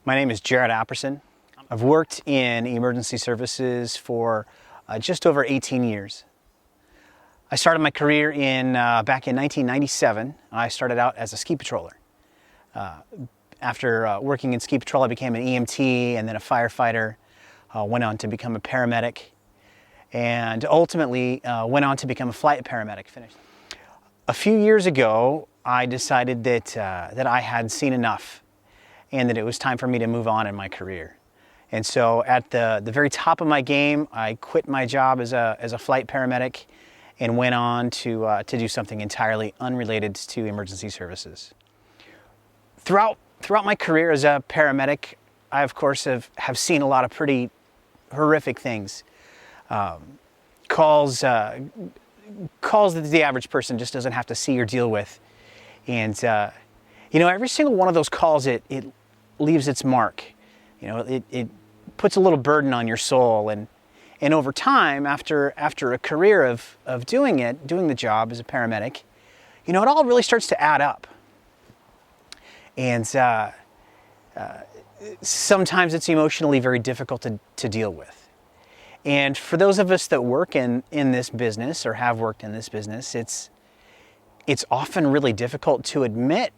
My name is Jared Apperson. I've worked in emergency services for just over 18 years. I started my career back in 1997. I started out as a ski patroller. After working in ski patrol, I became an EMT and then a firefighter. Went on to become a paramedic, and ultimately went on to become a flight paramedic. Finished. A few years ago, I decided that I had seen enough, and that it was time for me to move on in my career. And so, at the very top of my game, I quit my job as a flight paramedic, and went on to do something entirely unrelated to emergency services. Throughout my career as a paramedic, I of course have seen a lot of pretty horrific things. Calls that the average person just doesn't have to see or deal with. And every single one of those calls, it leaves its mark. It puts a little burden on your soul, and over time, after a career of doing the job as a paramedic, it all really starts to add up. And sometimes it's emotionally very difficult to deal with. And for those of us that work in this business or have worked in this business, it's often really difficult to admit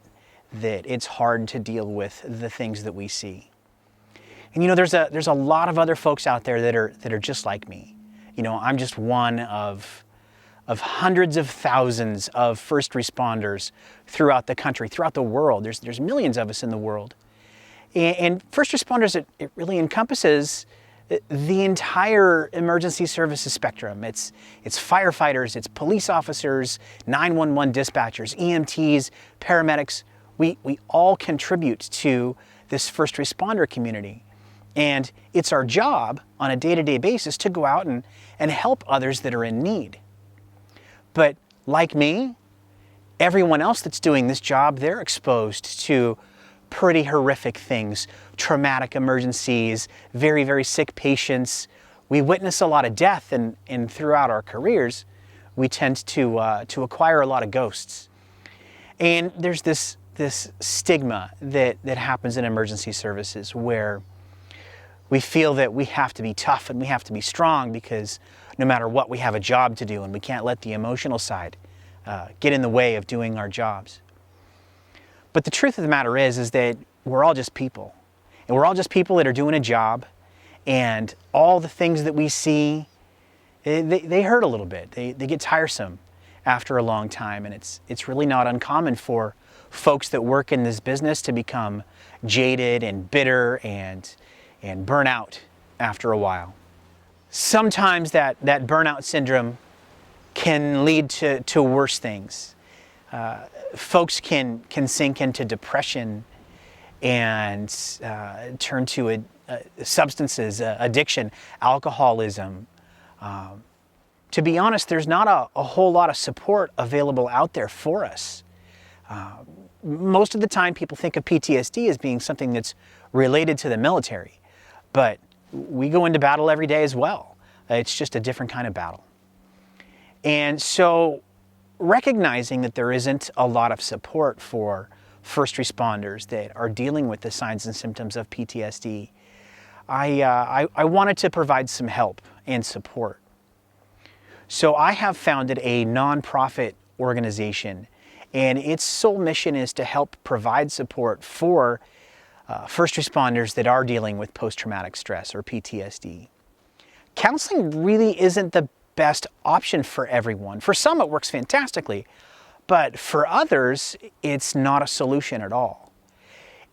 that it's hard to deal with the things that we see. And there's a lot of other folks out there that are just like me. I'm just one of hundreds of thousands of first responders throughout the country, throughout the world. There's millions of us in the world. And first responders, it really encompasses the entire emergency services spectrum. It's firefighters, it's police officers, 911 dispatchers, EMTs, paramedics. We all contribute to this first responder community. And it's our job on a day-to-day basis to go out and help others that are in need. But like me, everyone else that's doing this job, they're exposed to pretty horrific things, traumatic emergencies, very, very sick patients. We witness a lot of death, and throughout our careers, we tend to acquire a lot of ghosts. And there's this stigma that happens in emergency services where we feel that we have to be tough and we have to be strong because no matter what, we have a job to do, and we can't let the emotional side get in the way of doing our jobs. But the truth of the matter is that we're all just people. And we're all just people that are doing a job, and all the things that we see, they hurt a little bit. They get tiresome after a long time, and it's really not uncommon for folks that work in this business to become jaded and bitter and burn out after a while. Sometimes that burnout syndrome can lead to worse things. Folks can sink into depression and turn to substances, addiction, alcoholism. To be honest, there's not a whole lot of support available out there for us. Most of the time, people think of PTSD as being something that's related to the military, but we go into battle every day as well. It's just a different kind of battle. And so, recognizing that there isn't a lot of support for first responders that are dealing with the signs and symptoms of PTSD, I wanted to provide some help and support. So I have founded a nonprofit organization, and its sole mission is to help provide support for first responders that are dealing with post-traumatic stress or PTSD. Counseling really isn't the best option for everyone. For some, it works fantastically, but for others, it's not a solution at all.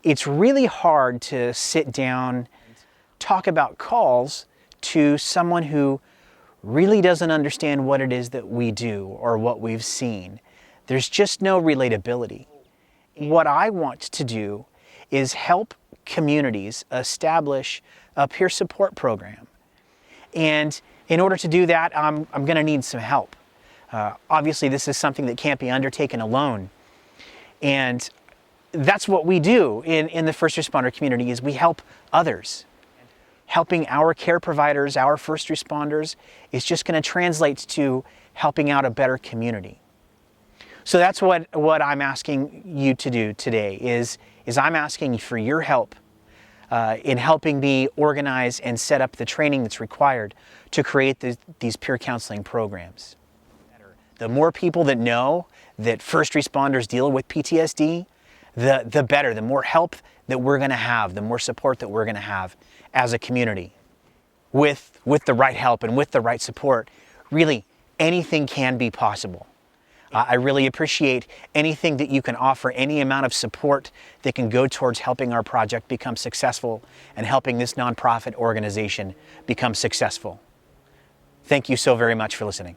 It's really hard to sit down and talk about calls to someone who really doesn't understand what it is that we do or what we've seen. There's just no relatability. What I want to do is help communities establish a peer support program. And in order to do that, I'm going to need some help. Obviously, this is something that can't be undertaken alone. And that's what we do in the first responder community, is we help others. Helping our care providers, our first responders, is just going to translate to helping out a better community. So that's what I'm asking you to do today, is I'm asking for your help in helping me organize and set up the training that's required to create these peer counseling programs. The more people that know that first responders deal with PTSD, the better, the more help that we're going to have, the more support that we're going to have as a community. With the right help and with the right support, really anything can be possible. I really appreciate anything that you can offer, any amount of support that can go towards helping our project become successful and helping this nonprofit organization become successful. Thank you so very much for listening.